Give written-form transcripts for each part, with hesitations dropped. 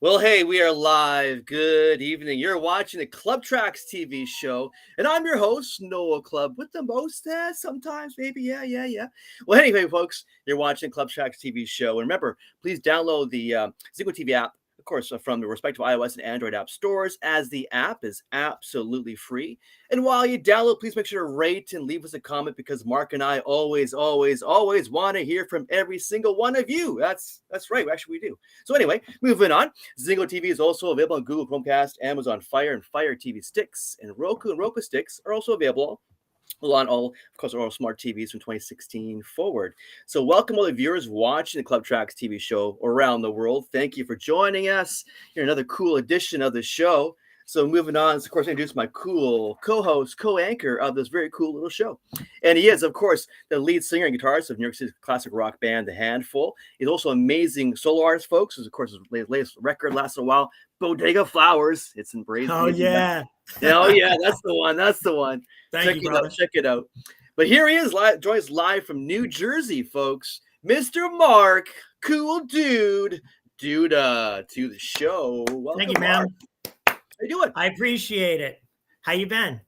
Well, hey, we are live. Good evening. You're watching the Clubb Tracks TV show, and I'm your host, Noel Clubb, with the most, sometimes, maybe, yeah. Well, anyway, folks, you're watching Clubb Tracks TV show, and remember, please download the Zingo TV app, of course, from the respective iOS and Android app stores, as the app is absolutely free. And while you download, please make sure to rate and leave us a comment because Mark and I always want to hear from every single one of you. That's right. Actually, we do. So anyway, moving on. Zingo TV is also available on Google Chromecast, Amazon Fire, and Fire TV sticks, and Roku sticks are also available on all smart TVs from 2016 forward. So welcome all the viewers watching the Clubb Tracks TV show around the world. Thank you for joining us. Here another cool edition of the show. So moving on, of course, I introduce my cool co-host, co-anchor of this very cool little show. And he is, of course, the lead singer and guitarist of New York City's classic rock band, The Handful. He's also an amazing solo artist, folks. Of course, his latest record lasted a while, Bodega Flowers. It's embraced. Oh, yeah. Oh, yeah, that's the one. That's the one. Check it out. But here he is, joins us live from New Jersey, folks. Mr. Mark, cool dude, Duda, to the show. Welcome, thank you, man. Mark. How you doing? I appreciate it. How you been?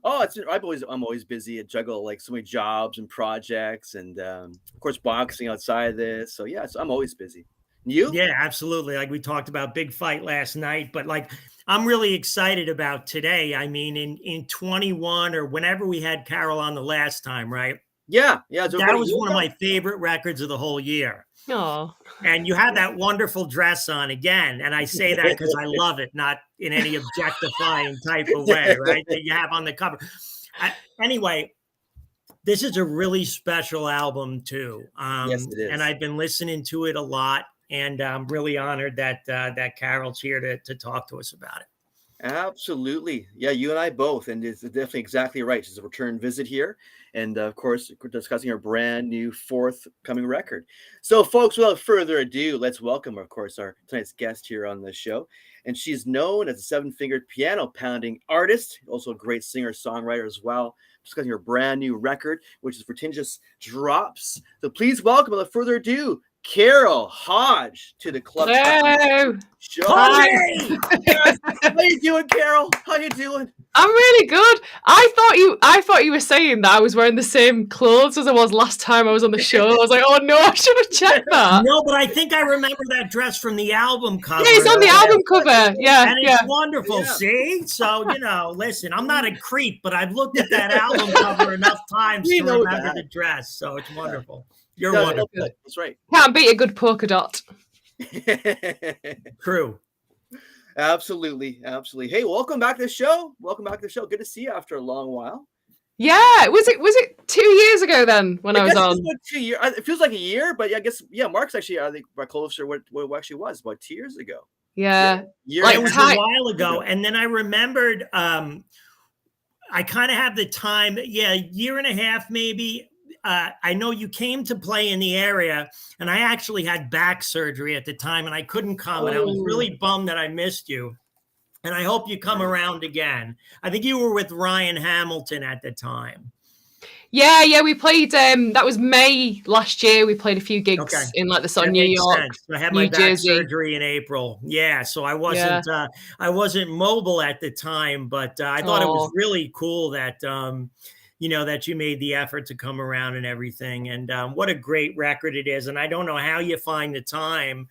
Oh, I'm always busy. I juggle like so many jobs and projects, and of course boxing outside of this. So yeah, I'm always busy. You? Yeah, absolutely. Like we talked about big fight last night, but like I'm really excited about today. I mean, in 21 or whenever we had Carol on the last time, right? Yeah. That was one of my favorite records of the whole year. Oh, and you had that wonderful dress on again. And I say that because I love it, not in any objectifying type of way, right? That you have on the cover. Anyway, this is a really special album too. Yes, it is. And I've been listening to it a lot. And I'm really honored that that Carol's here to talk to us about it. Absolutely. Yeah, you and I both. And it's definitely exactly right. She's a return visit here. And of course, we're discussing her brand new forthcoming record. So, folks, without further ado, let's welcome, of course, our tonight's guest here on the show. And she's known as a seven-fingered piano pounding artist, also a great singer-songwriter as well. Discussing her brand new record, which is Fortuitous Drops. So please welcome, without further ado, Carol Hodge to the Clubb. Hello. Show. Hi. Yes. How you doing, Carol? How you doing? I'm really good. I thought you were saying that I was wearing the same clothes as I was last time I was on the show. I was like, oh no, I should have checked that. No, but I think I remember that dress from the album cover. Yeah, it's on the album cover. Yeah, and it's wonderful. Yeah. See, so listen, I'm not a creep, but I've looked at that album cover enough times to remember the dress. So it's wonderful. You're wonderful. That's right. Can't beat a good polka dot. True. Absolutely. Hey, welcome back to the show. Good to see you after a long while. Yeah, was it 2 years ago then when I was on? It was about 2 years. It feels like a year, but I guess Mark's actually I think closer what it actually was about 2 years ago. Yeah, like it was a while ago, and then I remembered. I kind of have the time. Yeah, a year and a half maybe. I know you came to play in the area, and I actually had back surgery at the time, and I couldn't come, and I was really bummed that I missed you. And I hope you come around again. I think you were with Ryan Hamilton at the time. Yeah, we played. That was May last year. We played a few gigs in like the sort of New York, sense. I had my back surgery in April. Yeah, so I wasn't. I wasn't mobile at the time, but I thought it was really cool that. That you made the effort to come around and everything. And what a great record it is. And I don't know how you find the time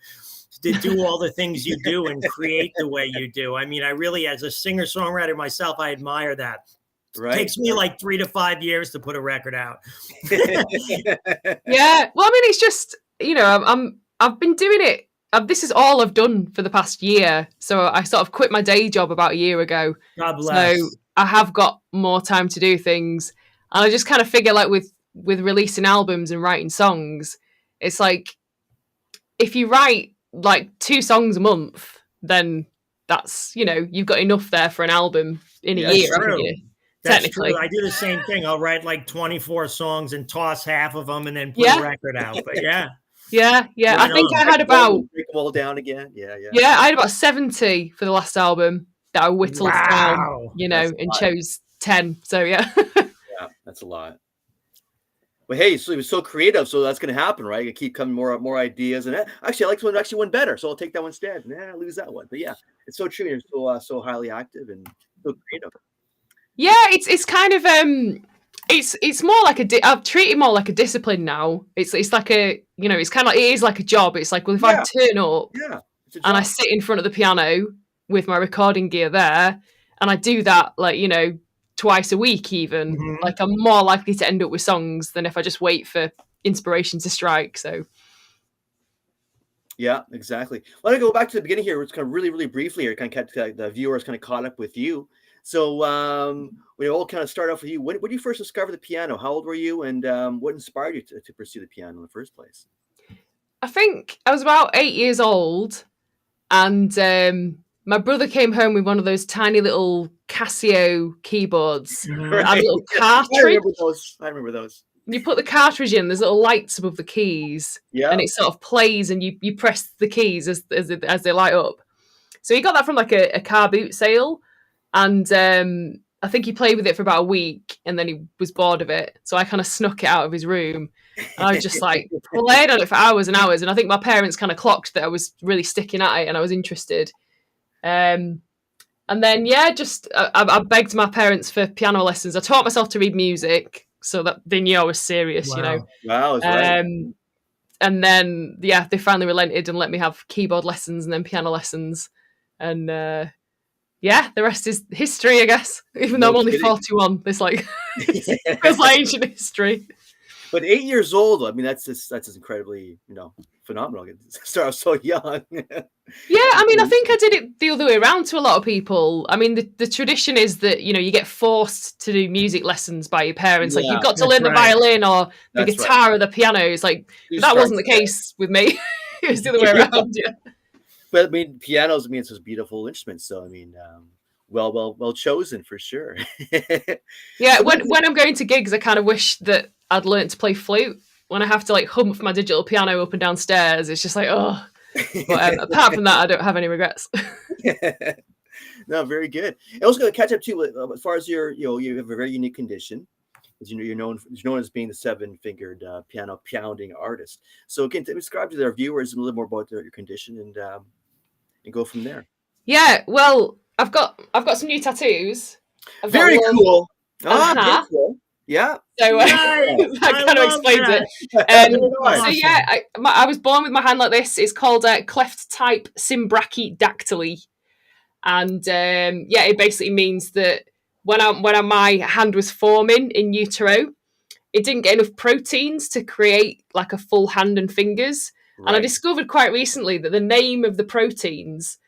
to do all the things you do and create the way you do. I mean, I really, as a singer-songwriter myself, I admire that. Right. It takes me like 3 to 5 years to put a record out. Yeah. Well, I mean, it's just, I've been doing it. This is all I've done for the past year. So I sort of quit my day job about a year ago. God bless. So I have got more time to do things. And I just kind of figure like with releasing albums and writing songs, it's like if you write like 2 songs a month, then that's, you've got enough there for an album in a year, haven't you? That's true. I do the same thing. I'll write like 24 songs and toss half of them and then put a record out. But yeah. I think I had about break them all down again. Yeah. I had about 70 for the last album that I whittled down, and chose 10. So yeah. That's a lot. But hey, so he was so creative, so that's going to happen, right? You keep coming more ideas, and actually, I like one actually went better, so I'll take that one instead. Nah, lose that one. But yeah, it's so true. You're so highly active and so creative. Yeah, it's kind of it's more like I've treated it more like a discipline now. It's like a it's kind of like it is like a job. It's like, well, if I turn up and I sit in front of the piano with my recording gear there, and I do that like twice a week even, like I'm more likely to end up with songs than if I just wait for inspiration to strike. So yeah, exactly. Let me go back to the beginning here. It's kind of really briefly here, kind of kept the viewers kind of caught up with you. So we all kind of start off with you. When did you first discover the piano? How old were you, and what inspired you to pursue the piano in the first place? I think I was about 8 years old, and my brother came home with one of those tiny little Casio keyboards. Right. Had a little cartridge. I remember those. You put the cartridge in, there's little lights above the keys, and it sort of plays, and you press the keys as they light up. So he got that from like a car boot sale, and I think he played with it for about a week, and then he was bored of it. So I kind of snuck it out of his room, and I just like played on it for hours and hours. And I think my parents kind of clocked that I was really sticking at it, and I was interested. And then just I begged my parents for piano lessons. I taught myself to read music, so that they knew I was serious. Wow, that's right. And then they finally relented and let me have keyboard lessons and then piano lessons, and the rest is history, I guess. Even though I'm only 41, it's like it's like ancient history. But 8 years old, I mean, that's just incredibly, phenomenal. Start off so young. Yeah, I mean, I think I did it the other way around to a lot of people. I mean, the tradition is that, you get forced to do music lessons by your parents. Like, you've got to learn the violin or the guitar or the piano. It's like, that wasn't the case with me. It was the other way around, But, I mean, pianos, it's just beautiful instruments. So, I mean, well chosen for sure. Yeah, when I'm going to gigs, I kind of wish that I'd learned to play flute. When I have to, like, hump my digital piano up and down stairs, it's just like, oh... But apart from that, I don't have any regrets. No, very good. I was going to catch up too as far as you have a very unique condition. As you're known as being the 7-fingered piano pounding artist. So again, describe to our viewers a little more about your condition and go from there. Yeah, well, I've got some new tattoos. Very cool. Very cool. Yeah. So that kind of explains it. So I was born with my hand like this. It's called cleft type symbrachydactyly, and it basically means that when my hand was forming in utero, it didn't get enough proteins to create like a full hand and fingers. Right. And I discovered quite recently that the name of the proteins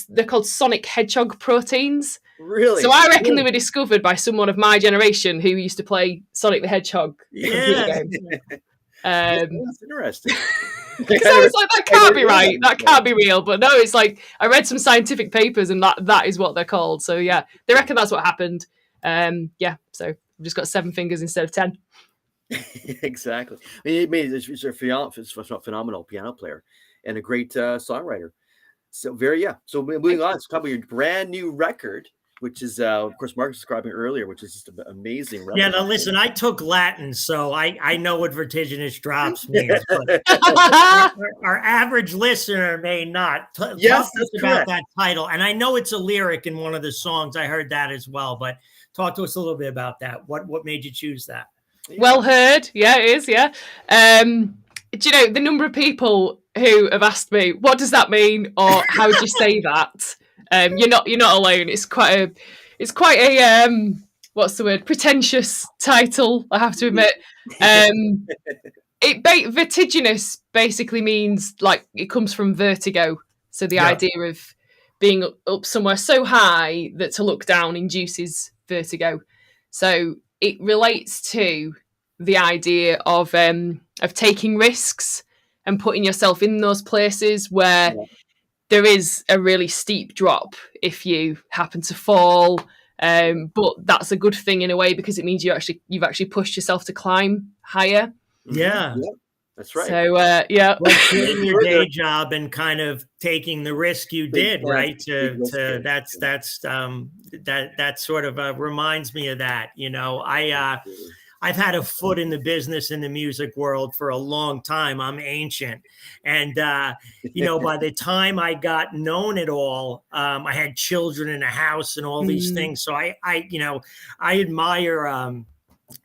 they're called sonic hedgehog proteins. Really? So I reckon they were discovered by someone of my generation who used to play Sonic the Hedgehog. Yeah. That's interesting. Because I was like, that can't be right. That can't be real. But no, it's like I read some scientific papers and that is what they're called. So yeah, they reckon that's what happened. So I've just got 7 fingers instead of 10. Exactly. I mean, he's a phenomenal piano player and a great songwriter. So So moving on, it's probably your brand new record, which is of course Mark was describing earlier, which is just amazing. Yeah, now listen, I took Latin, so I know what vertiginous drops means. But our average listener may not. Yes, talk about that title, and I know it's a lyric in one of the songs. I heard that as well, but talk to us a little bit about that. What made you choose that? Well heard. Yeah, it is. Yeah. Do you know the number of people who have asked me, what does that mean? Or how do you say that? You're not alone. It's quite a what's the word? Pretentious title, I have to admit. Vertiginous basically means like it comes from vertigo. So the idea of being up somewhere so high that to look down induces vertigo. So it relates to the idea of taking risks and putting yourself in those places where there is a really steep drop if you happen to fall. But that's a good thing in a way because it means you've actually pushed yourself to climb higher. Yeah. That's right. So like quitting your day job and kind of taking the risk you did, right? That sort of reminds me of that. I've had a foot in the business in the music world for a long time. I'm ancient. And, by the time I got known at all, I had children in a house and all these things. So I admire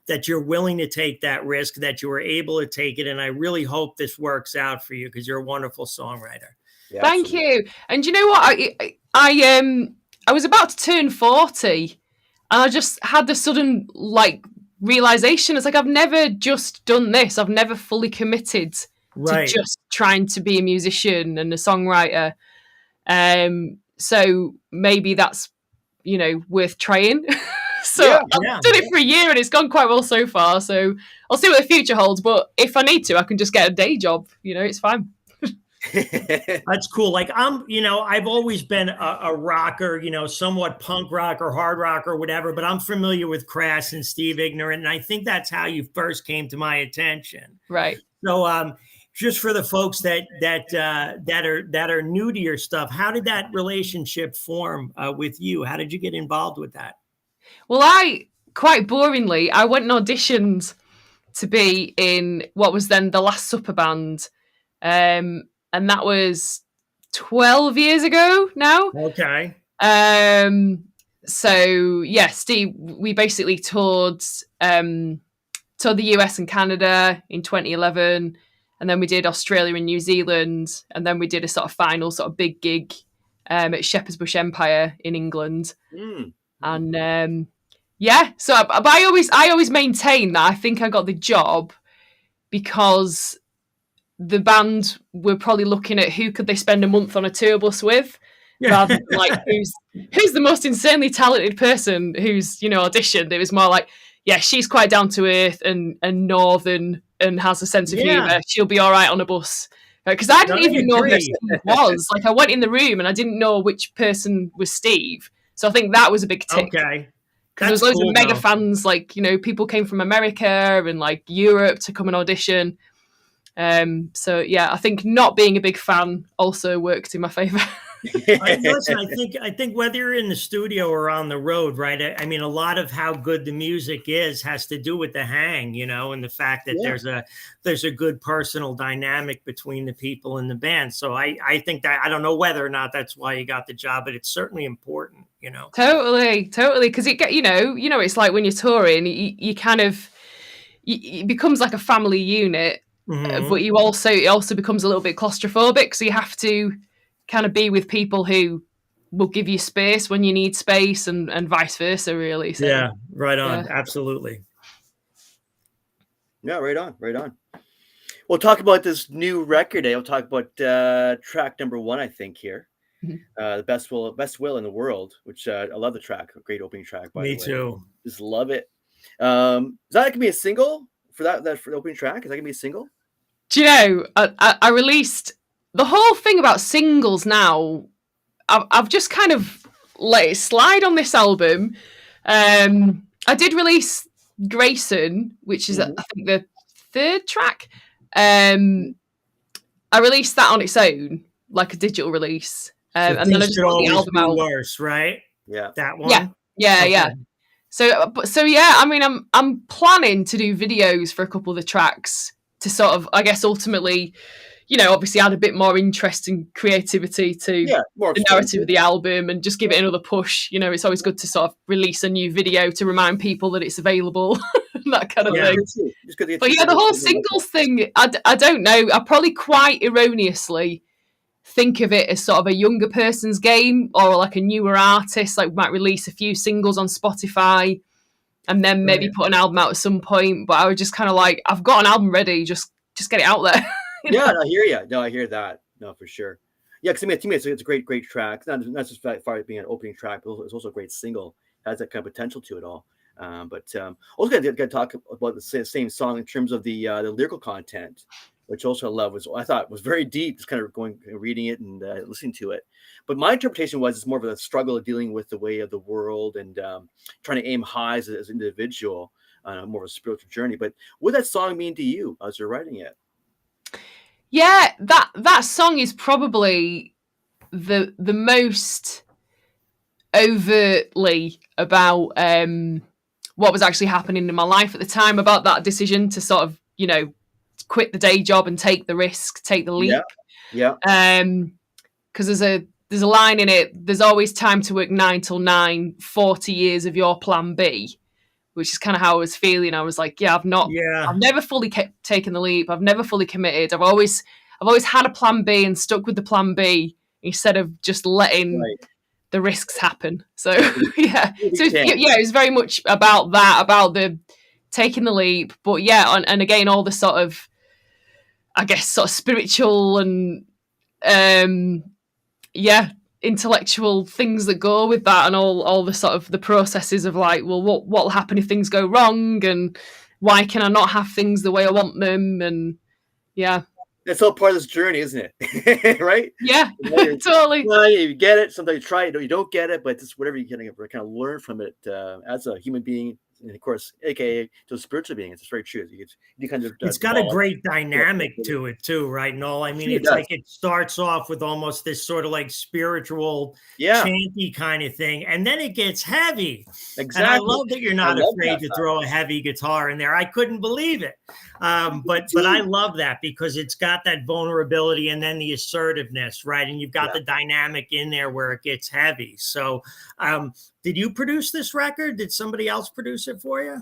that you're willing to take that risk, that you were able to take it. And I really hope this works out for you because you're a wonderful songwriter. Yeah, Thank you. And you know what? I was about to turn 40 and I just had the sudden realization. It's like, I've never just done this. I've never fully committed to just trying to be a musician and a songwriter. So maybe that's, worth trying. So I've done it for a year and it's gone quite well so far. So I'll see what the future holds. But if I need to, I can just get a day job. It's fine. That's cool. Like I've always been a rocker, somewhat punk rock or hard rock or whatever, but I'm familiar with Crass and Steve Ignorant. And I think that's how you first came to my attention. Right. So, just for the folks that are new to your stuff, how did that relationship form with you? How did you get involved with that? Well, quite boringly, I went and auditioned to be in what was then the Last Supper band. And that was 12 years ago now. Okay. So yeah, Steve, we basically toured the US and Canada in 2011, and then we did Australia and New Zealand, and then we did a sort of final sort of big gig at Shepherd's Bush Empire in England. And so but I always maintain that I think I got the job because the band were probably looking at who could they spend a month on a tour bus with, rather than who's the most insanely talented person who's auditioned. It was more like, yeah, she's quite down to earth and northern and has a sense of humour. She'll be all right on a bus. Because I didn't even know who Steve was. I went in the room and I didn't know which person was Steve. So I think that was a big tick. Okay. Because there was loads of mega fans. People came from America and Europe to come and audition. So yeah, I think not being a big fan also worked in my favor. Listen, I think whether you're in the studio or on the road, right? I mean, a lot of how good the music is has to do with the hang, and the fact that there's a good personal dynamic between the people in the band. So I think that, I don't know whether or not that's why you got the job, but it's certainly important, Totally. Because it's like when you're touring, you kind of, it becomes like a family unit. But it also becomes a little bit claustrophobic, so you have to kind of be with people who will give you space when you need space, and vice versa, really. So, yeah, right on. Yeah. Absolutely. Yeah, right on. We'll talk about this new record. I'll talk about track number 1, I think, here. The best will in the world, which I love the track. A great opening track, by the way. Me too. Just love it. Is that gonna be a single? For that for the opening track, is that gonna be a single? Do you know, I released the whole thing about singles now. I've just kind of let it slide on this album. I did release Grayson, which is I think the 3rd track. I released that on its own, like a digital release, and then I just got the album out. Worse, right? Yeah, that one. Yeah. So yeah, I mean, I'm planning to do videos for a couple of the tracks to sort of, I guess, ultimately, obviously add a bit more interest and creativity to the narrative of the album and just give it another push. It's always good to sort of release a new video to remind people that it's available, that kind of thing. But yeah, the whole singles thing, I don't know. I probably quite erroneously think of it as sort of a younger person's game, or like a newer artist, might release a few singles on Spotify and then maybe put an album out at some point. But I was just kind of like, I've got an album ready, just get it out there. Yeah, I hear you. No, I hear that. No, for sure. Yeah, because to me, it's a great track. Not just as far as being an opening track, but it's also a great single. It has that kind of potential to it all. But also got to talk about the same song in terms of the lyrical content, which also I thought was very deep, just kind of reading it and listening to it. But my interpretation was it's more of a struggle of dealing with the way of the world and trying to aim high as an individual, more of a spiritual journey. But what did that song mean to you as you're writing it? Yeah, that song is probably the most overtly about what was actually happening in my life at the time about that decision to sort of, you know, quit the day job and take the risk, take the leap. Yeah. Because there's a line in it, there's always time to work 9 till 9, 40 years of your plan B, which is kind of how I was feeling. I was like, I've never fully taken the leap. I've never fully committed. I've always had a plan B and stuck with the plan B instead of just letting the risks happen. So it was very much about that, about the taking the leap. But and again, all the sort of, I guess, sort of spiritual and intellectual things that go with that, and all the sort of the processes of like, well, what'll happen if things go wrong, and why can I not have things the way I want them, and it's all part of this journey, isn't it? Right? Yeah, totally. Well, you get it. Sometimes you try it, you don't get it, but it's whatever you can kind of learn from it as a human being. And of course, aka to a spiritual being, it's very true. You kind of it's got a great dynamic to it too, right, Noel? I mean, it's like it starts off with almost this sort of like spiritual, chanty kind of thing, and then it gets heavy. Exactly. And I love that you're not afraid to throw a heavy guitar in there. I couldn't believe it, but I love that because it's got that vulnerability and then the assertiveness, right? And you've got the dynamic in there where it gets heavy. So, did you produce this record? Did somebody else produce it for you?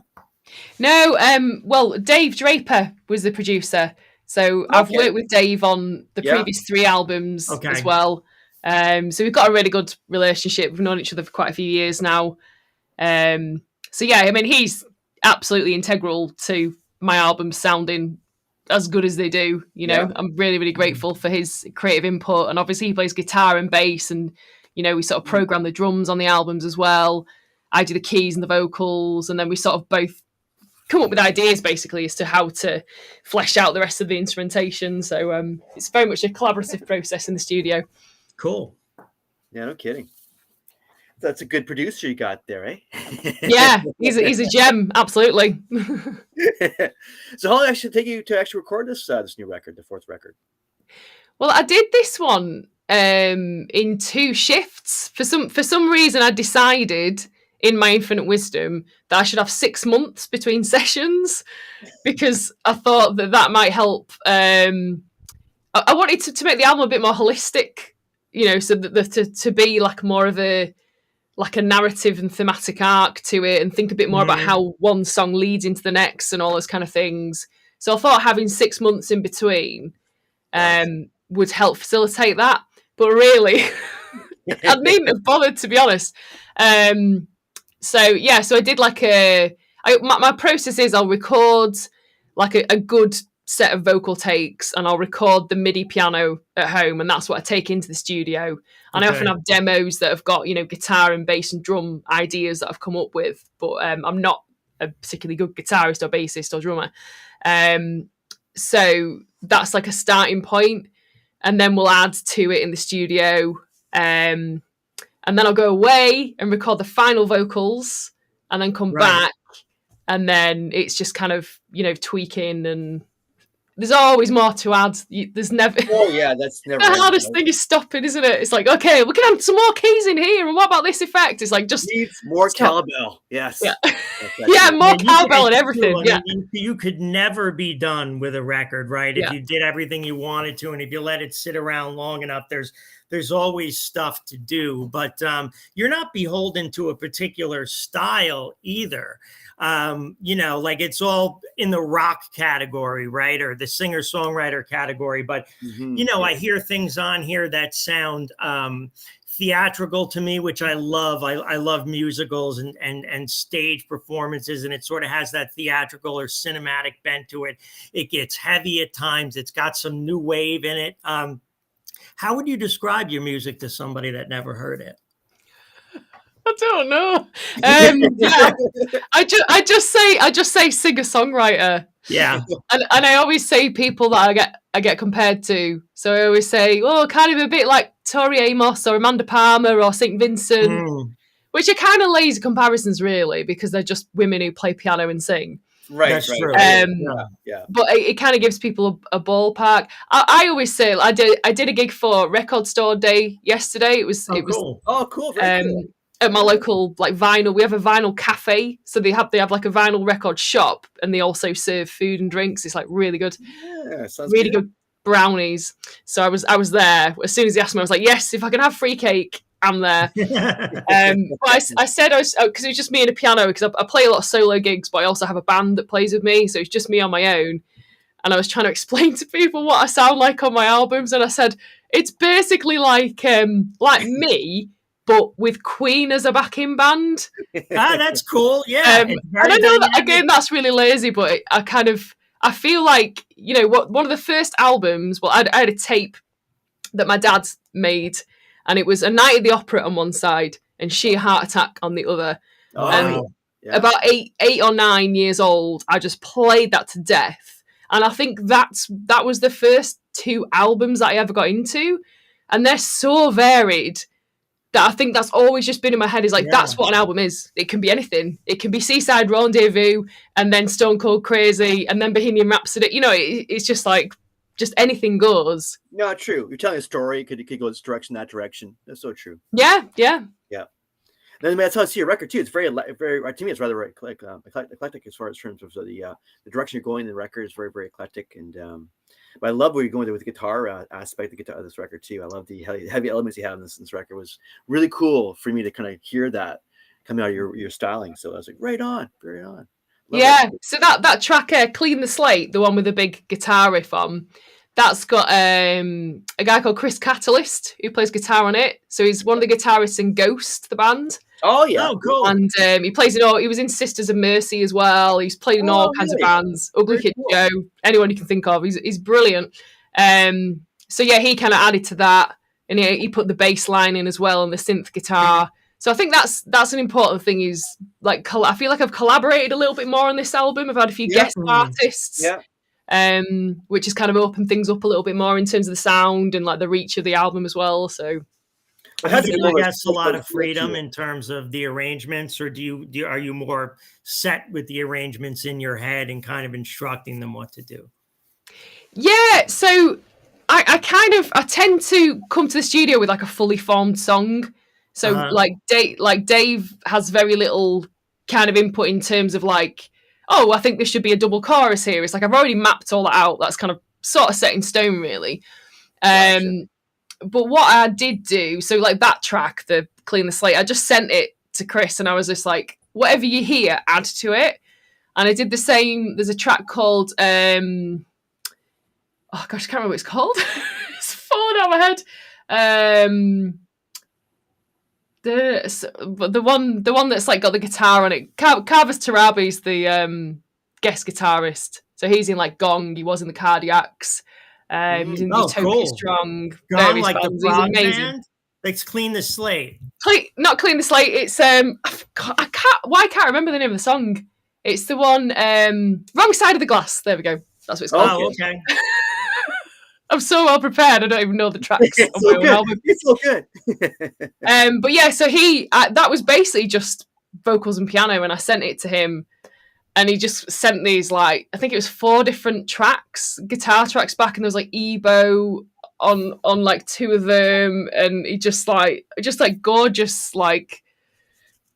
No, well, Dave Draper was the producer. So I've worked with Dave on the previous 3 albums as well. So we've got a really good relationship. We've known each other for quite a few years now. I mean, he's absolutely integral to my albums sounding as good as they do. You know, I'm really, really grateful for his creative input. And obviously he plays guitar and bass, and you know, we sort of program the drums on the albums as well. I do the keys and the vocals, and then we sort of both come up with ideas basically as to how to flesh out the rest of the instrumentation. So it's very much a collaborative process in the studio. Cool. Yeah, no kidding. That's a good producer you got there, eh? Yeah, he's a gem, absolutely. So how long did it take you to actually record this new record, the 4th record? Well, I did this one in 2 shifts. For some reason, I decided in my infinite wisdom that I should have 6 months between sessions, because I thought that might help. I wanted to make the album a bit more holistic, you know, so that to be like more of a narrative and thematic arc to it, and think a bit more about how one song leads into the next and all those kind of things. So I thought having 6 months in between would help facilitate that. But really, I needn't have bothered, to be honest. So I did like my process is I'll record like a good set of vocal takes, and I'll record the MIDI piano at home, and that's what I take into the studio. And I often have demos that have got, you know, guitar and bass and drum ideas that I've come up with, but I'm not a particularly good guitarist or bassist or drummer. So that's like a starting point. And then we'll add to it in the studio. And then I'll go away and record the final vocals, and then come back. And then it's just kind of, you know, tweaking, and there's always more to add. There's never... Oh, yeah, that's never... The hardest thing is stopping, isn't it? It's like, okay, we can add some more keys in here, and what about this effect? It's like, just... Needs more cowbell, yes. Yeah, more cowbell and everything, You could never be done with a record, right? If you did everything you wanted to, and if you let it sit around long enough, there's always stuff to do, but you're not beholden to a particular style either. You know, like it's all in the rock category, right? Or the singer-songwriter category. But, you know, I hear things on here that sound theatrical to me, which I love. I love musicals and stage performances, and it sort of has that theatrical or cinematic bent to it. It gets heavy at times. It's got some new wave in it. How would you describe your music to somebody that never heard it? I don't know. I just say singer-songwriter. Yeah. And I always say people that I get compared to. So I always say, oh, kind of a bit like Tori Amos or Amanda Palmer or St. Vincent, which are kind of lazy comparisons, really, because they're just women who play piano and sing. Right. That's true. But it kind of gives people a ballpark. I always say, I did a gig for Record Store Day yesterday. It was cool. Oh, cool. Very cool. at my local like vinyl. We have a vinyl cafe, so they have like a vinyl record shop, and they also serve food and drinks. It's like really good, really good brownies. So I was there as soon as he asked me. I was like, yes, if I can have free cake, I'm there. But I said because it was just me and a piano, because I play a lot of solo gigs, but I also have a band that plays with me, so it's just me on my own. And I was trying to explain to people what I sound like on my albums, and I said it's basically like me, but with Queen as a backing band. That's cool. Yeah, and I know that again, that's really lazy, but I feel like, you know, one of the first albums. Well, I had a tape that my dad made, and it was A Night at the Opera on one side and Sheer Heart Attack on the other. And about 8 or 9 years old, I just played that to death. And I think that was the first 2 albums that I ever got into. And they're so varied that I think that's always just been in my head, is like, that's what an album is. It can be anything. It can be Seaside Rendezvous, and then Stone Cold Crazy, and then Bohemian Rhapsody. You know, it's just like, just anything goes. No, true. You're telling a story. It could go this direction, that direction. That's so true. Yeah. Then that's how I see your record too. It's very, very, to me, it's rather eclectic as far as terms of the direction you're going. The record is very, very eclectic, and but I love where you're going there with the guitar aspect of this record too. I love the heavy elements you have in this record. It was really cool for me to kind of hear that coming out of your styling. So I was like, right on. Love that. So that track, Clean the Slate, the one with the big guitar riff on, that's got a guy called Chris Catalyst who plays guitar on it. So he's one of the guitarists in Ghost, the band. Oh yeah, cool. And he plays in all. He was in Sisters of Mercy as well. He's played in all kinds of bands. Ugly Kid Joe, anyone you can think of. He's brilliant. So yeah, he kind of added to that, and he put the bass line in as well and the synth guitar. So I think that's an important thing. Is like, I feel like I've collaborated a little bit more on this album. I've had a few guest artists. Which has kind of opened things up a little bit more in terms of the sound and like the reach of the album as well. So I guess a lot of freedom in terms of the arrangements, or are you more set with the arrangements in your head and kind of instructing them what to do? Yeah, so I tend to come to the studio with like a fully formed song. So like Dave has very little kind of input in terms of like, oh, I think there should be a double chorus here. It's like I've already mapped all that out. That's kind of sort of set in stone, really. Gotcha. But what I did do, so like that track, the Clean the Slate, I just sent it to Chris, and I was just like, whatever you hear, add to it. And I did the same. There's a track called, oh gosh, I can't remember what it's called. It's falling out of my head. The one that's like got the guitar on it. Carver's Tarabi's the guest guitarist, so he's in like Gong. He was in the Cardiacs. He's in Utopia Strong. Gong, like the frog band. Let's Clean the Slate. Not Clean the Slate. It's I can't remember the name of the song. It's the one Wrong Side of the Glass. There we go. That's what it's called. Oh, okay. I'm so well prepared. I don't even know the tracks on my own album. It's so good. But yeah, so that was basically just vocals and piano, and I sent it to him, and he just sent these like, I think it was 4 different tracks, guitar tracks back, and there was like Ebo on like 2 of them, and he just like gorgeous, like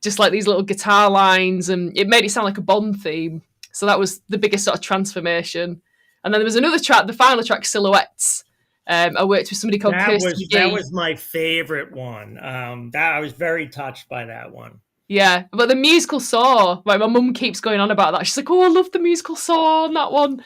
just like these little guitar lines, and it made it sound like a Bond theme. So that was the biggest sort of transformation. And then there was another track, the final track, Silhouettes. I worked with somebody called Kirsty McGee. That was my favorite one. I was very touched by that one. Yeah, but the musical Saw, like my mum keeps going on about that. She's like, oh, I love the musical Saw on that one.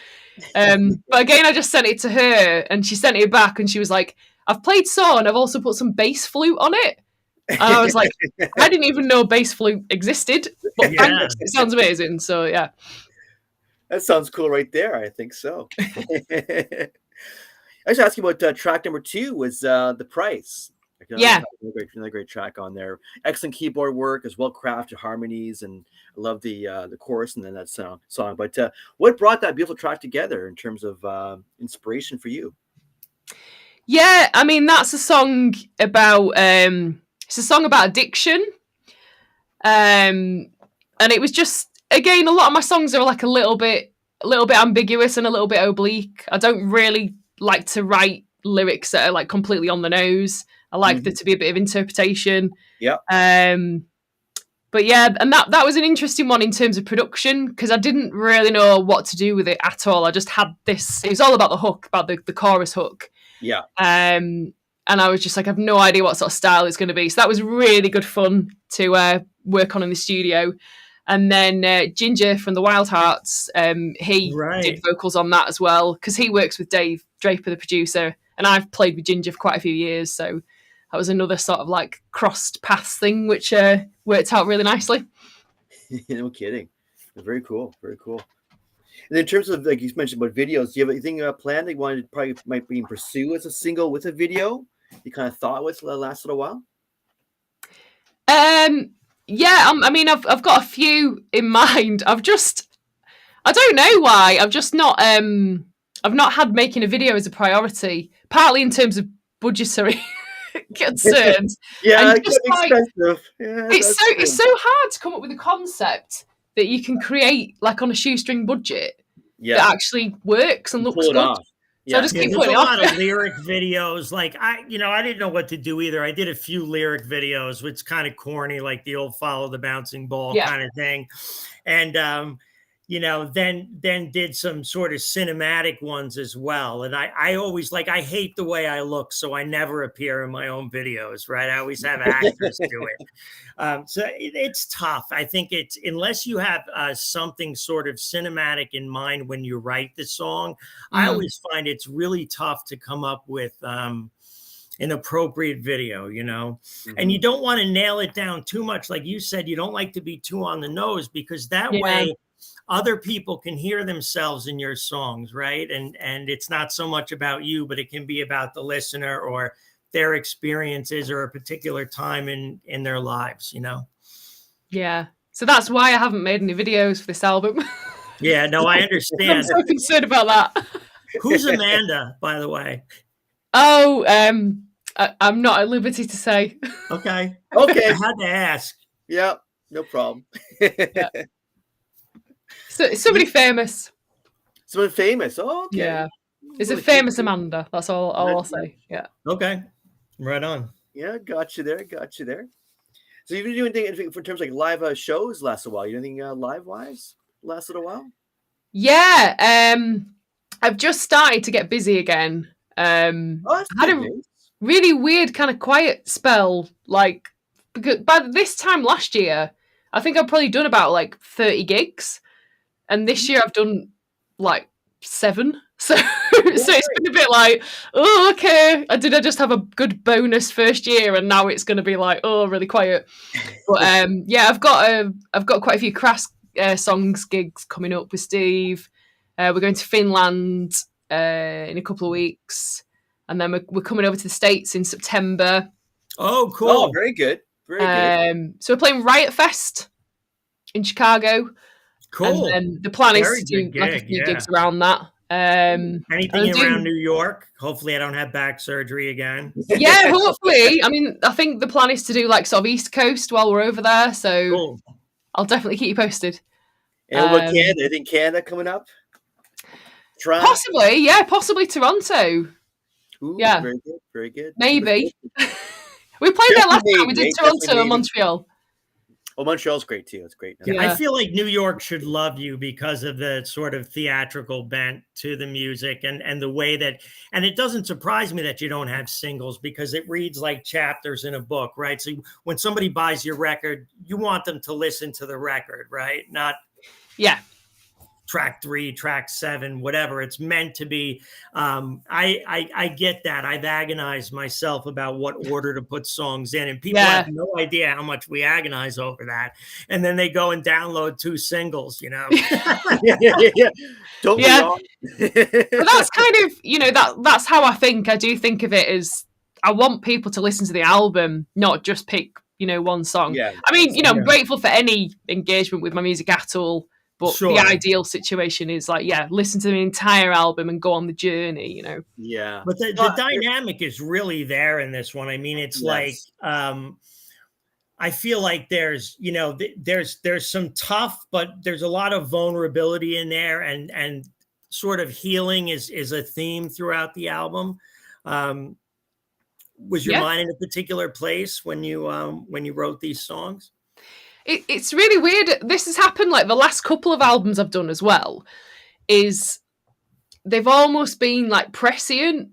But again, I just sent it to her, and she sent it back, and she was like, I've played Saw, and I've also put some bass flute on it. And I was like, I didn't even know bass flute existed, but thanks, it sounds amazing. So yeah. That sounds cool right there. I think so. I was asking about track number 2 was The Price. Another great track on there. Excellent keyboard work, as well crafted harmonies, and I love the chorus and then that song. But what brought that beautiful track together in terms of inspiration for you? Yeah, I mean, that's a song about it's a song about addiction. And it was just, again, a lot of my songs are like a little bit ambiguous and a little bit oblique. I don't really like to write lyrics that are like completely on the nose. I like there to be a bit of interpretation. Yeah. But yeah, and that was an interesting one in terms of production, because I didn't really know what to do with it at all. I just had this. It was all about the hook, about the chorus hook. Yeah. And I was just like, I have no idea what sort of style it's going to be. So that was really good fun to work on in the studio. And then Ginger from the Wild Hearts, he did vocals on that as well, because he works with Dave Draper, the producer, and I've played with Ginger for quite a few years. So that was another sort of like crossed paths thing, which worked out really nicely. No kidding. Very cool. Very cool. And in terms of, like you mentioned about videos, do you have anything planned that you wanted to probably might be in pursue as a single with a video you kind of thought was the last little while? Yeah, I mean, I've got a few in mind. I don't know why. I've not had making a video as a priority, partly in terms of budgetary concerns. Yeah, and just, like, expensive. Yeah, it's so hard to come up with a concept that you can create like on a shoestring budget that actually works and looks good. Off. So I just keep putting there's it a lot off. of lyric videos. Like I didn't know what to do either. I did a few lyric videos, which kind of corny, like the old follow the bouncing ball kind of thing. And then did some sort of cinematic ones as well. And I always I hate the way I look, so I never appear in my own videos, right? I always have actors do it. So it's tough. I think it's, unless you have something sort of cinematic in mind when you write the song, I always find it's really tough to come up with an appropriate video, and you don't want to nail it down too much. Like you said, you don't like to be too on the nose, because that way other people can hear themselves in your songs, right? And it's not so much about you, but it can be about the listener or their experiences or a particular time in their lives, Yeah. So that's why I haven't made any videos for this album. Yeah, no, I understand. I'm so concerned about that. Who's Amanda, by the way? Oh, I'm not at liberty to say. Okay. I had to ask. Yeah, no problem. So somebody famous. Someone famous. Oh, okay. Yeah. It's a famous Amanda. That's all I'll say. Yeah. Okay. Right on. Yeah, got you there. So you've been doing anything in terms of like live shows last a while? You doing anything live wise last little while? Yeah. I've just started to get busy again. I had a really weird kind of quiet spell, because by this time last year, I think I've probably done about 30 gigs. And this year I've done 7. So it's been a bit okay. Did I just have a good bonus first year, and now it's going to be really quiet. But I've got quite a few Crass songs gigs coming up with Steve. We're going to Finland in a couple of weeks, and then we're coming over to the States in September. Oh, cool! Oh, very good, very good. So we're playing Riot Fest in Chicago. Cool. And then the plan is to do a few gigs around that. Anything around New York? Hopefully I don't have back surgery again. Yeah, hopefully. I mean, I think the plan is to do sort of East Coast while we're over there. So cool. I'll definitely keep you posted. And what Canada? I think Canada coming up? Possibly, yeah. Possibly Toronto. Ooh, yeah. Very good. Very good. Maybe. We played there last time. We did Toronto and Montreal. Oh, Montreal's great too. It's great. Yeah. I feel like New York should love you because of the sort of theatrical bent to the music and the way that, and it doesn't surprise me that you don't have singles, because it reads like chapters in a book, right? So when somebody buys your record, you want them to listen to the record, right? Not track 3, track 7, whatever. It's meant to be. I get that. I've agonized myself about what order to put songs in, and people have no idea how much we agonize over that. And then they go and download 2 singles, Yeah. Don't be wrong. But that's kind of, that's how I think. I do think of it as I want people to listen to the album, not just pick, one song. Yeah. I mean, I'm grateful for any engagement with my music at all. But the ideal situation is listen to the entire album and go on the journey, Yeah. But the dynamic is really there in this one. I mean, it's I feel like there's some tough, but there's a lot of vulnerability in there, and sort of healing is a theme throughout the album. Was your mind in a particular place when you wrote these songs? it's really weird. This has happened like the last couple of albums I've done as well. Is they've almost been like prescient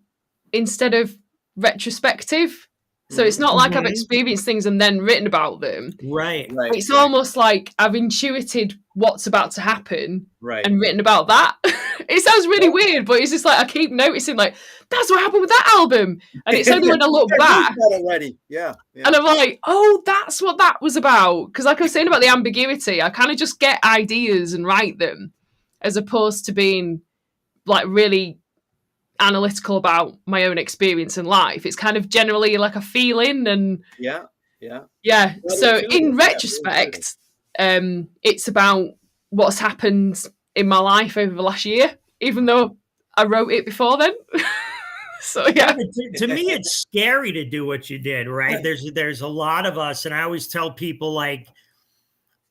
instead of retrospective. So it's not like I've experienced things and then written about them. Right. It's almost like I've intuited what's about to happen and written about that. It sounds really weird, but it's just like I keep noticing, like, that's what happened with that album. And it's only when I look back. Already. Yeah. And I'm like, oh, that's what that was about. Because like I was saying about the ambiguity, I kind of just get ideas and write them as opposed to being like really analytical about my own experience in life. It's kind of generally like a feeling and yeah. So in retrospect, it's about what's happened in my life over the last year, even though I wrote it before then. So yeah. To me, it's scary to do what you did, right? There's a lot of us, and I always tell people, like,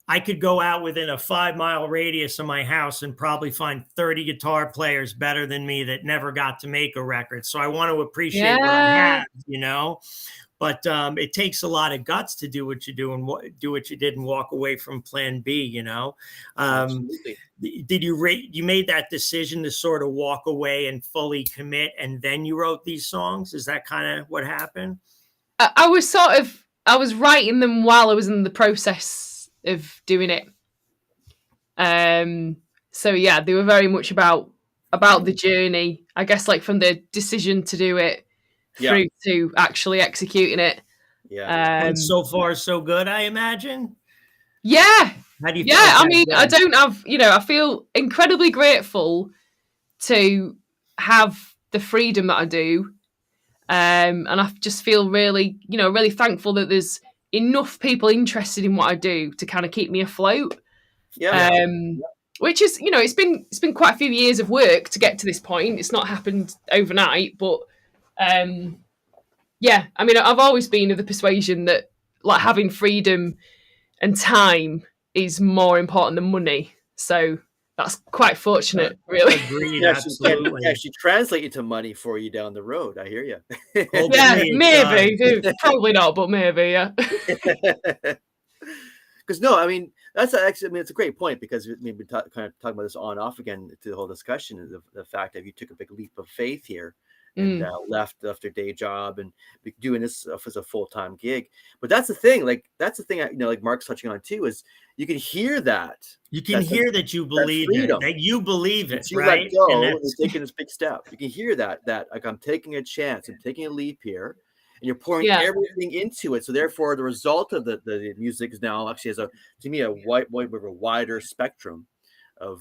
I could go out within a 5-mile radius of my house and probably find 30 guitar players better than me that never got to make a record. So I want to appreciate what I have, you know, but it takes a lot of guts to do what you do and do what you did and walk away from plan B, you know. Did you made that decision to sort of walk away and fully commit and then you wrote these songs? Is that kind of what happened? I was writing them while I was in the process of doing it. So yeah, they were very much about the journey, I guess, like from the decision to do it through to actually executing it. And so far so good, I imagine. How do you feel? I mean, I don't have, I feel incredibly grateful to have the freedom that I do. And I just feel really, really thankful that there's enough people interested in what I do to kind of keep me afloat. Which is, it's been quite a few years of work to get to this point. It's not happened overnight, but I mean, I've always been of the persuasion that like having freedom and time is more important than money. So that's quite fortunate, really. Agreed, absolutely. She translate into money for you down the road. I hear you. Maybe. Probably not, but maybe, yeah. Because no, I mean, that's actually, it's a great point because we've been kind of talking about this on and off again to the whole discussion is the fact that you took a big leap of faith here and left your day job and doing this as a full-time gig. But that's the thing, like like Mark's touching on too, is you can hear that. You can hear that you believe it, that you believe it, you right? Let go and taking this big step. You can hear that like I'm taking a chance, I'm taking a leap here, and you're pouring everything into it. So therefore, the result of the music is now actually has to me a wider spectrum of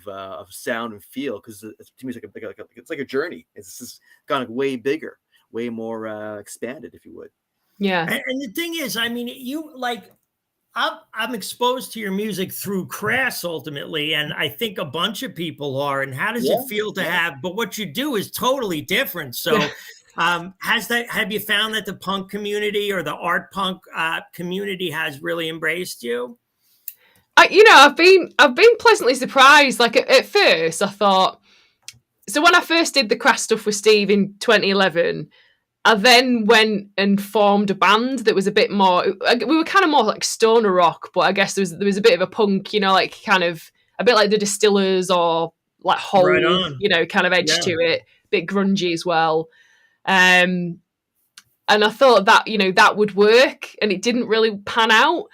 sound and feel, because to me it's like a journey. It's just gone way bigger, way more expanded, if you would. Yeah. And the thing is, I mean, you like. I'm exposed to your music through Crass ultimately, and I think a bunch of people are. And how does it feel to have? But what you do is totally different. So, have you found that the punk community or the art punk community has really embraced you? I've been pleasantly surprised. Like at first, I thought. So when I first did the Crass stuff with Steve in 2011. I then went and formed a band that was a bit more. We were kind of more like stoner rock, but I guess there was a bit of a punk, like kind of a bit like the Distillers or like Hole, kind of edge to it, a bit grungy as well. And I thought that that would work, and it didn't really pan out.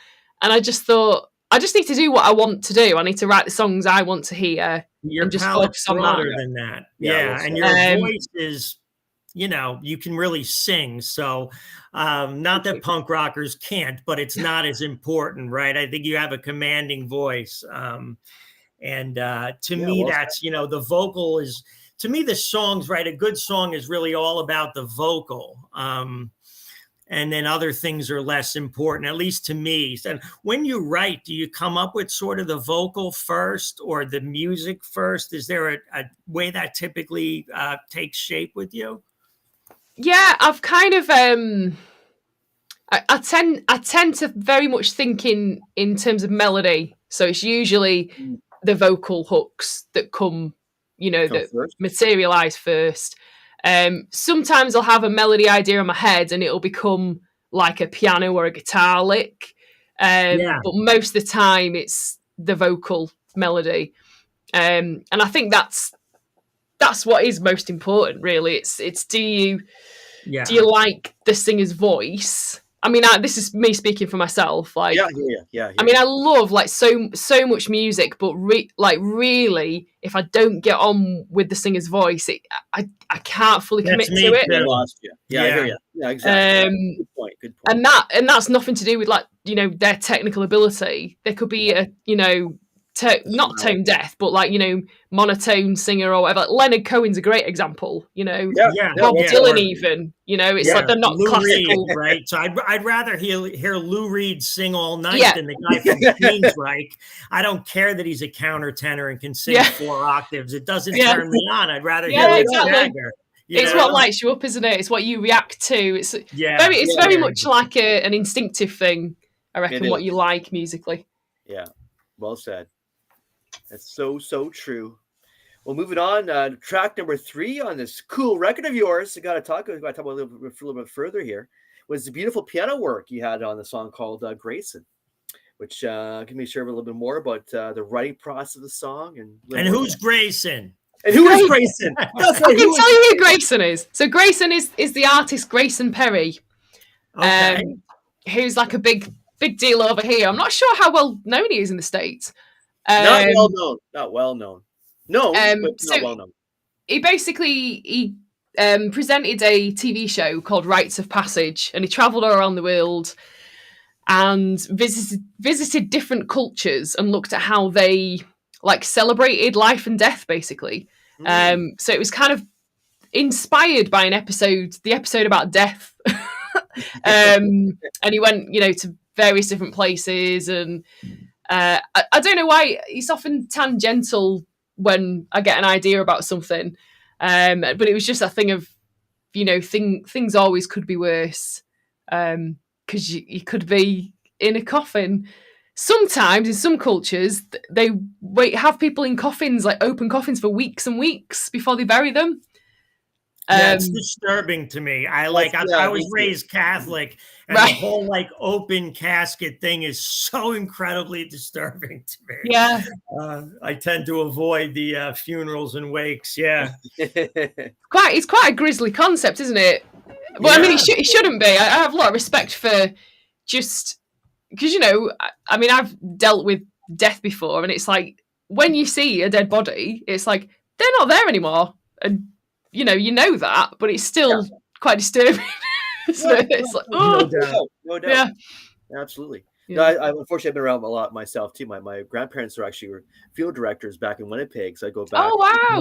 And I just thought I just need to do what I want to do. I need to write the songs I want to hear. Your and just palette's focus on broader than that, and your voice is. You can really sing. So not that punk rockers can't, but it's not as important, right? I think you have a commanding voice. To me, that's, the vocal is, to me, the songs, right? A good song is really all about the vocal. And then other things are less important, at least to me. And when you write, do you come up with sort of the vocal first or the music first? Is there a way that typically takes shape with you? Yeah, I've kind of I tend to very much think in terms of melody. So it's usually the vocal hooks that come first. Materialize first. Sometimes I'll have a melody idea in my head and it'll become like a piano or a guitar lick. But most of the time it's the vocal melody. And I think that's what is most important, really. It's do you like the singer's voice? I mean, this is me speaking for myself. Like, yeah. I mean, I love like so much music, but really, if I don't get on with the singer's voice, I can't fully commit to it. I lost you. Yeah, I hear you. Yeah, exactly. Good point. And that's nothing to do with like their technical ability. There could be a not tone deaf, but like monotone singer or whatever. Like Leonard Cohen's a great example. Bob Dylan even. It's like they're not Lou classical, Reed, right? So I'd rather hear Lou Reed sing all night than the guy from Queensryche. I don't care that he's a countertenor and can sing 4 octaves. It doesn't turn me on. I'd rather hear Mick Jagger. It's what lights you up, isn't it? It's what you react to. It's very much like an instinctive thing, I reckon, what you like musically. Yeah, well said. That's so true. Well, moving on, track number 3 on this cool record of yours. I got to talk about a little bit further here. Was the beautiful piano work you had on the song called Grayson, which can you share a little bit more about the writing process of the song and who's Grayson? And who is Grayson? That's right. I can tell you who Grayson is. So Grayson is the artist Grayson Perry, who's like a big deal over here. I'm not sure how well known he is in the States. Not well known. No, but not well known. He basically presented a TV show called Rites of Passage, and he travelled around the world and visited different cultures and looked at how they like celebrated life and death, basically. So it was kind of inspired by the episode about death. And he went, to various different places, and I don't know why he's often tangential when I get an idea about something. But it was just a thing of, things always could be worse. Because you could be in a coffin. Sometimes in some cultures, they have people in coffins, like open coffins for weeks and weeks before they bury them. It's disturbing to me. I was raised Catholic, and the whole like open casket thing is so incredibly disturbing to me. Yeah. I tend to avoid the funerals and wakes. Yeah. It's quite a grisly concept, isn't it? Well, I mean, it shouldn't be. I have a lot of respect for just because, I've dealt with death before, and it's like when you see a dead body, it's like they're not there anymore, and you know that, but it's still quite disturbing. It's like, no doubt. Yeah, absolutely. Yeah. No, I unfortunately have been around a lot myself too. My grandparents were field directors back in Winnipeg, so I go back. Oh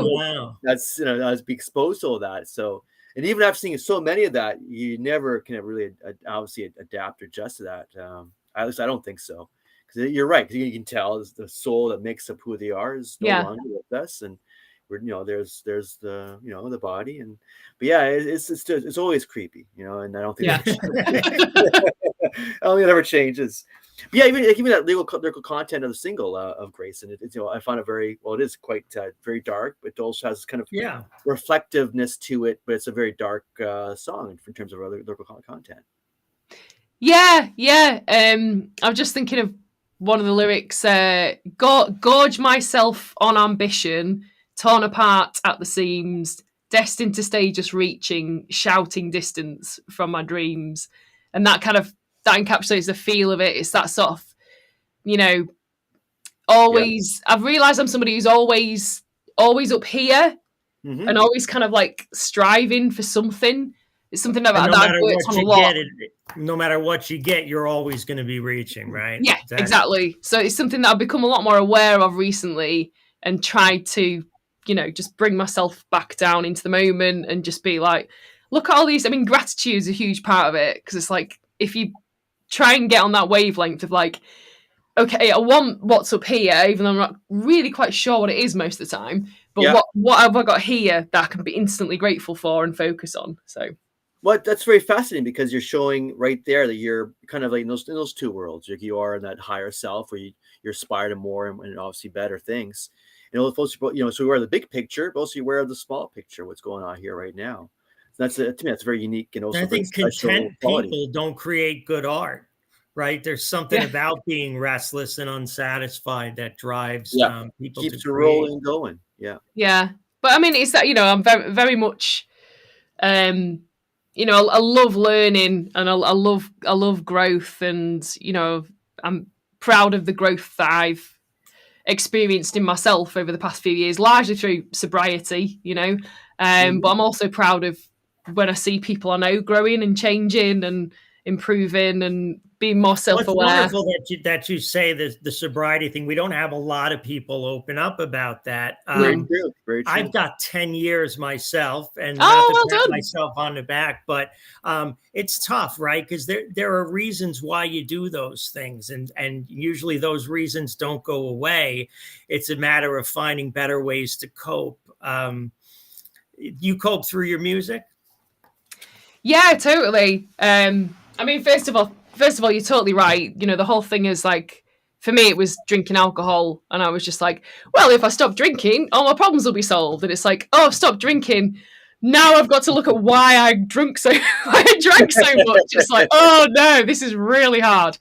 wow! That's I was exposed to all that. So, and even after seeing so many of that, you never can really obviously adapt or adjust to that. At least I don't think so. Because you're right. Because you can tell the soul that makes up who they are is no longer with us, and we're there's the the body, but it's always creepy, and I don't think I don't think it ever changes. But yeah, even that lyrical content of the single of Grayson, it's I find it it is quite very dark, but it also has kind of reflectiveness to it. But it's a very dark song in terms of other lyrical content. Yeah. I'm just thinking of one of the lyrics: "Gorge myself on ambition, torn apart at the seams, destined to stay just reaching, shouting distance from my dreams." And that encapsulates the feel of it. It's that sort of, always. I've realised I'm somebody who's always up here, and always kind of like striving for something. It's something that I've worked on a lot. No matter what you get, you're always going to be reaching, right? Yeah, exactly. So it's something that I've become a lot more aware of recently, and tried to, just bring myself back down into the moment and just be like, look at all these. I mean, gratitude is a huge part of it, because it's like, if you try and get on that wavelength of like, okay, I want what's up here, even though I'm not really quite sure what it is most of the time, but what have I got here that I can be instantly grateful for and focus on? So. Well, that's very fascinating, because you're showing right there that you're kind of like in those two worlds. Like you are in that higher self where you aspire to more and obviously better things. So we wear the big picture, but also you wear the small picture, what's going on here right now. So to me, that's very unique and also I think content people don't create good art, right? There's something about being restless and unsatisfied that drives people keeps to you create. rolling going. Yeah, but I mean, it's that, I'm very, very much, I love learning, and I love growth, and I'm proud of the growth that I've experienced in myself over the past few years, largely through sobriety, but I'm also proud of when I see people I know growing and changing and improving and being more self-aware. Well, it's wonderful that you say the sobriety thing. We don't have a lot of people open up about that. Very true. Very true. I've got 10 years myself, and not to pat myself on the back, but it's tough, right? Because there are reasons why you do those things, and usually those reasons don't go away. It's a matter of finding better ways to cope. You cope through your music? Yeah, totally. I mean, first of all, you're totally right. The whole thing is like, for me, it was drinking alcohol, and I was just like, well, if I stop drinking, all my problems will be solved. And it's like, oh, I've stopped drinking. Now I've got to look at why I drank so much. It's like, oh no, this is really hard.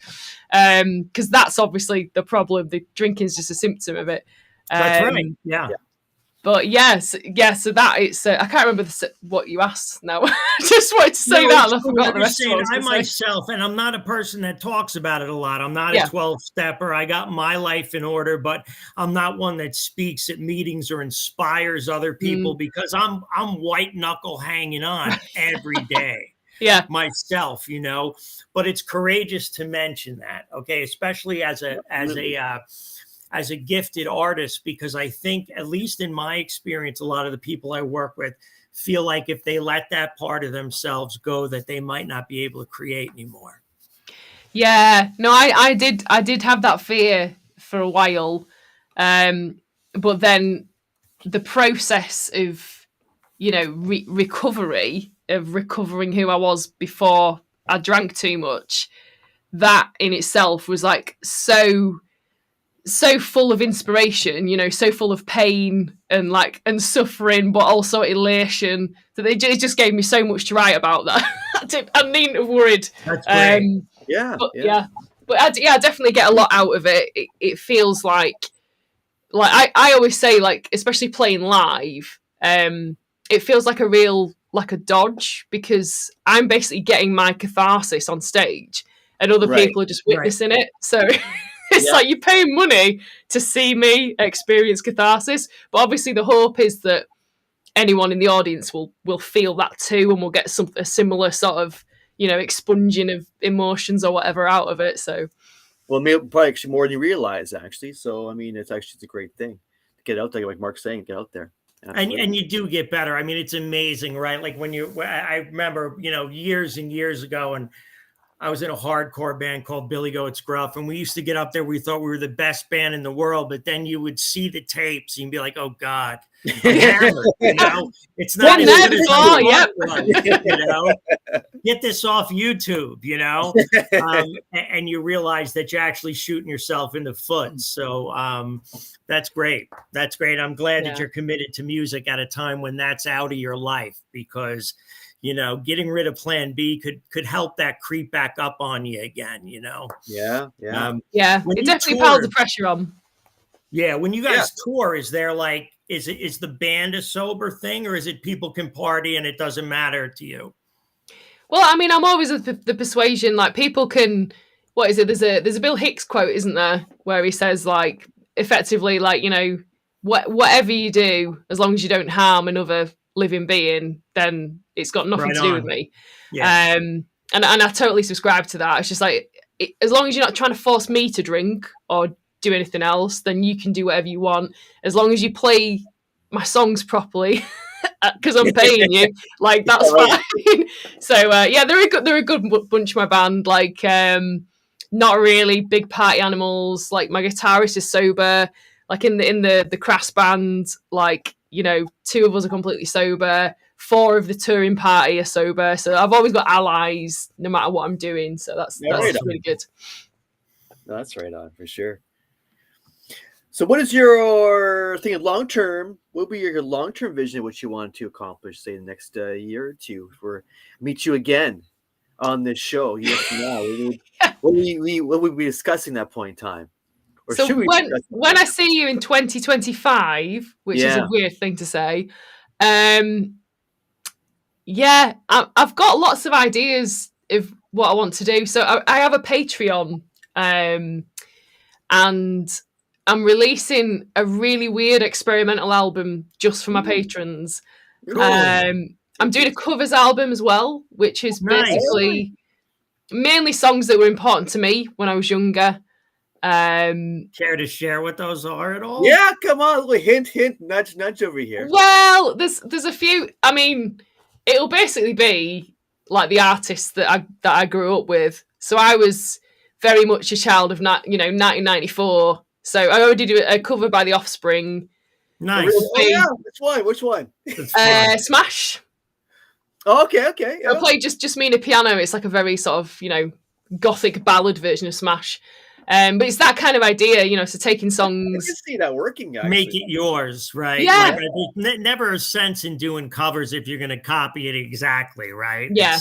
Because that's obviously the problem. The drinking is just a symptom of it. That's right. Yeah. But yes. So that it's I can't remember what you asked now. I just wanted to say that, and I forgot the rest of what I was myself, and I'm not a person that talks about it a lot. I'm not a 12-stepper. I got my life in order, but I'm not one that speaks at meetings or inspires other people because I'm white knuckle hanging on every day. Myself, but it's courageous to mention that. Okay. Especially as a gifted artist, because I think, at least in my experience, a lot of the people I work with feel like if they let that part of themselves go, that they might not be able to create anymore. Yeah, no, I did have that fear for a while. But then the process of, recovery, of recovering who I was before I drank too much, that in itself was like so full of inspiration, so full of pain and suffering, but also elation, that it just gave me so much to write about that. I needn't have worried. That's great. But I definitely get a lot out of it. It feels like I always say, especially playing live, it feels like a dodge, because I'm basically getting my catharsis on stage, and other people are just witnessing it. So it's like you're paying money to see me experience catharsis, but obviously the hope is that anyone in the audience will feel that too, and will get a similar sort of expunging of emotions or whatever out of it. So, well, maybe probably actually more than you realize, actually. So I mean, it's a great thing to get out there, like Mark's saying, get out there. And you do get better. I mean, it's amazing, right? Like I remember, years and years ago, and I was in a hardcore band called Billy Goat's Gruff, and we used to get up there. We thought we were the best band in the world, but then you would see the tapes and you'd be like, "Oh God, it's not as good as get this off YouTube, and you realize that you're actually shooting yourself in the foot." So that's great. That's great. I'm glad that you're committed to music at a time when that's out of your life, because getting rid of Plan B could help that creep back up on you again, Yeah. It definitely piles the pressure on. Yeah. When you guys tour, is there is the band a sober thing, or is it people can party and it doesn't matter to you? Well, I mean, I'm always of the persuasion, people can, what is it? There's a Bill Hicks quote, isn't there? Where he says effectively, whatever you do, as long as you don't harm another living being, then it's got nothing to do with me. And I totally subscribe to that. It's just as long as you're not trying to force me to drink or do anything else, then you can do whatever you want, as long as you play my songs properly, because I'm paying you. That's fine. So they're a good bunch, my band. Not really big party animals. My guitarist is sober. In the Crass band, 2 of us are completely sober. 4 of the touring party are sober. So I've always got allies no matter what I'm doing. So that's really good. That's right on, for sure. So what is your thing of long-term? What will be your long-term vision of what you want to accomplish, say, the next year or two, for meet you again on this show. Yes, now what would we be discussing that point in time? Or so should we when I see you in 2025, which is a weird thing to say, yeah, I've got lots of ideas of what I want to do. So I have a Patreon, and I'm releasing a really weird experimental album just for my patrons. I'm doing a covers album as well, which is basically mainly songs that were important to me when I was younger. Care to share what those are at all? Yeah, come on, a little hint, nudge over here. Well, there's a few. I mean, it'll basically be like the artists that I grew up with. So I was very much a child of 1994. So I already do a cover by The Offspring. Nice. Oh yeah, which one? Smash. Oh, okay. Yeah. I play just me and a piano. It's like a very sort of gothic ballad version of Smash. But it's that kind of idea, so taking songs. I can see that working, actually. Make it yours, right? Yeah. There's never a sense in doing covers if you're going to copy it exactly, right? Yeah.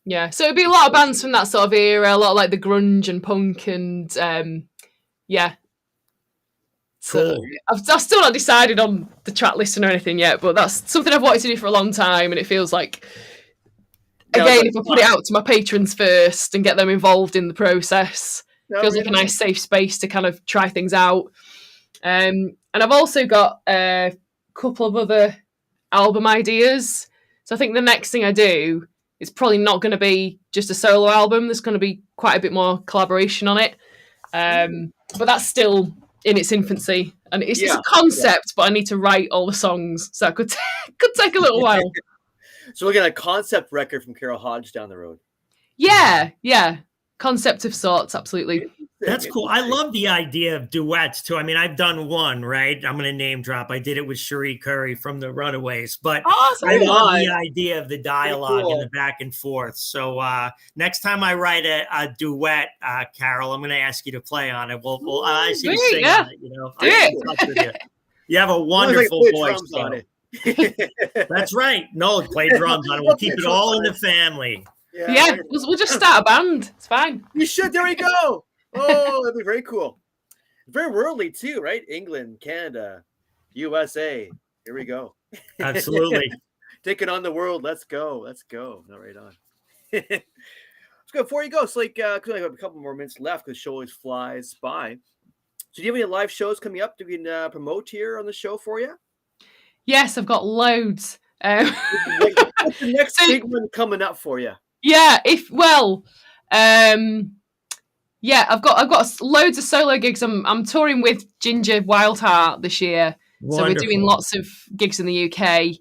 Yeah. So it'd be a lot of bands from that sort of era, a lot of like the grunge and punk and yeah. So cool. I've still not decided on the track listing or anything yet, but that's something I've wanted to do for a long time, and it feels like again, if I put it out to my patrons first and get them involved in the process. Feels like a nice safe space to kind of try things out. And I've also got a couple of other album ideas. So I think the next thing I do is probably not going to be just a solo album. There's going to be quite a bit more collaboration on it. But that's still in its infancy. And it's just a concept, but I need to write all the songs. So it could take a little while. So we'll get a concept record from Carol Hodge down the road. Yeah. Concept of sorts, absolutely. That's cool. I love the idea of duets too. I mean, I've done one, right? I'm going to name drop. I did it with H.E.R. from the Runaways, but I love the idea of the dialogue and the back and forth. So next time I write a duet, Carol, I'm going to ask you to play on it. We'll ask you to sing on it. You have a wonderful voice on it. That's right. Noel played drums on it. We'll keep it all in the family. Yeah, we'll just start a band. It's fine. You should. There we go. Oh, that'd be very cool. Very worldly too, right? England, Canada, USA. Here we go. Absolutely. Taking on the world. Let's go. No, right on. Let's go. Before you go, it's like cause I have a couple more minutes left because the show always flies by. So do you have any live shows coming up that we can promote here on the show for you? Yes, I've got loads. What's the next big one coming up for you? Yeah, I've got loads of solo gigs. I'm touring with Ginger Wildheart this year. Wonderful. So we're doing lots of gigs in the UK.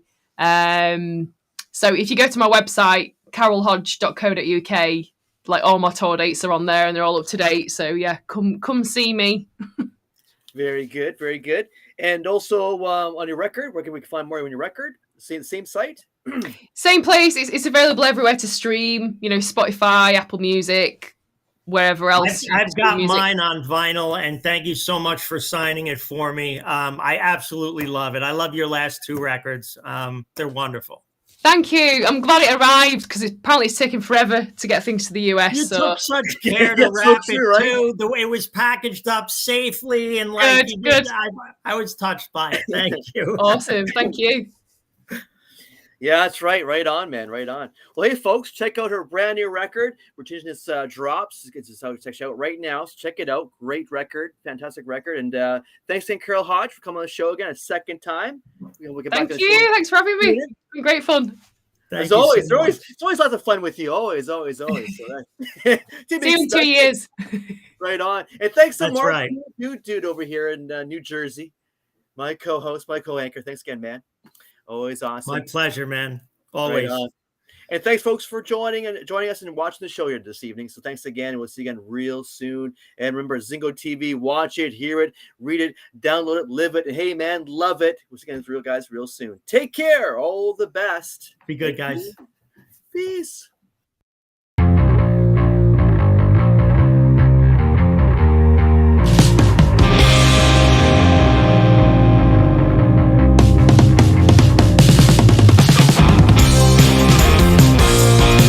So if you go to my website, carolhodge.co.uk, like all my tour dates are on there and they're all up to date. So yeah, come see me. Very good. And also on your record, where can we find more on your record? Same site? Same place. It's available everywhere to stream. Spotify, Apple Music, wherever else. I've got mine on vinyl, and thank you so much for signing it for me. I absolutely love it. I love your last two records. They're wonderful. Thank you. I'm glad it arrived because apparently it's taken forever to get things to the US. You took such care to wrap it too. The way it was packaged up safely and good. I was touched by it. Thank you. Awesome. Thank you. Yeah, that's right. Right on, man. Right on. Well, hey, folks, check out her brand new record. We're changing this drops. It's out right now. So check it out. Great record. Fantastic record. And thanks to Carol Hodge for coming on the show again a second time. We'll get Thank you. Thanks for having me. It's been great fun. As always, it's always lots of fun with you. Always. So See you in 2 years. Right on. And thanks to Mark, new dude over here in New Jersey. My co-host, my co-anchor. Thanks again, man. Always awesome. My pleasure, man. Always. Right, and thanks, folks, for joining us and watching the show here this evening. So thanks again. We'll see you again real soon. And remember, Zingo TV, watch it, hear it, read it, download it, live it. And hey, man, love it. We'll see you again, real guys, real soon. Take care. All the best. Be good, guys. Peace.